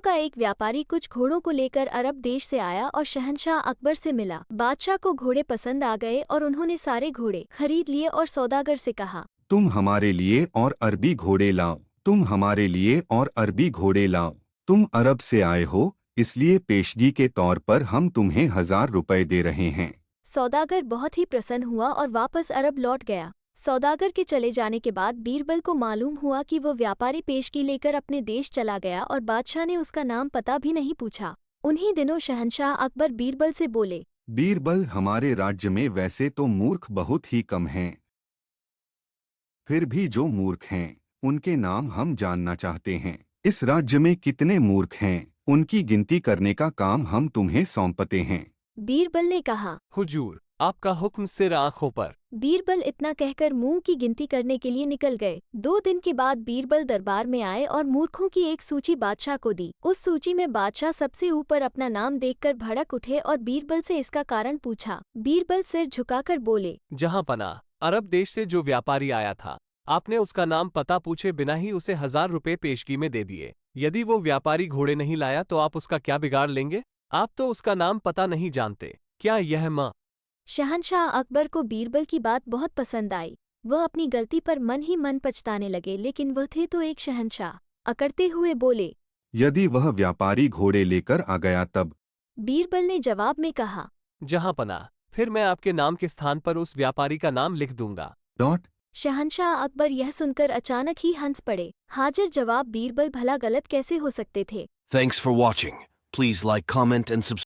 का एक व्यापारी कुछ घोड़ों को लेकर अरब देश से आया और शहंशाह अकबर से मिला। बादशाह को घोड़े पसंद आ गए और उन्होंने सारे घोड़े खरीद लिए और सौदागर से कहा, तुम हमारे लिए और अरबी घोड़े लाओ। तुम हमारे लिए और अरबी घोड़े लाओ। तुम अरब से आए हो, इसलिए पेशगी के तौर पर हम तुम्हें 1000 रुपए दे रहे हैं। सौदागर बहुत ही प्रसन्न हुआ और वापस अरब लौट गया। सौदागर के चले जाने के बाद बीरबल को मालूम हुआ कि वो व्यापारी पेशगी लेकर अपने देश चला गया और बादशाह ने उसका नाम पता भी नहीं पूछा। उन्हीं दिनों शहंशाह अकबर बीरबल से बोले, बीरबल, हमारे राज्य में वैसे तो मूर्ख बहुत ही कम हैं, फिर भी जो मूर्ख हैं उनके नाम हम जानना चाहते हैं। इस राज्य में कितने मूर्ख हैं, उनकी गिनती करने का काम हम तुम्हें सौंपते हैं। बीरबल ने कहा, हुजूर, आपका हुक्म सिर आंखों पर। बीरबल इतना कहकर मुंह की गिनती करने के लिए निकल गए। 2 दिन के बाद बीरबल दरबार में आए और मूर्खों की एक सूची बादशाह को दी। उस सूची में बादशाह सबसे ऊपर अपना नाम देखकर भड़क उठे और बीरबल से इसका कारण पूछा। बीरबल सिर झुकाकर बोले, जहां पनाह, अरब देश से जो व्यापारी आया था, आपने उसका नाम पता पूछे बिना ही उसे 1000 रुपए पेशगी में दे दिए। यदि वो व्यापारी घोड़े नहीं लाया तो आप उसका क्या बिगाड़ लेंगे? आप तो उसका नाम पता नहीं जानते। क्या यह माँ? शहंशाह अकबर को बीरबल की बात बहुत पसंद आई। वह अपनी गलती पर मन ही मन पछताने लगे, लेकिन वह थे तो एक शहंशाह। अकड़ते हुए बोले, यदि वह व्यापारी घोड़े लेकर आ गया तब? बीरबल ने जवाब में कहा, जहां पनाह, फिर मैं आपके नाम के स्थान पर उस व्यापारी का नाम लिख दूंगा। डॉट। शहंशाह अकबर यह सुनकर अचानक ही हंस पड़े। हाजिर जवाब बीरबल भला गलत कैसे हो सकते थे। Thanks for watching. Please like, comment, and subscribe.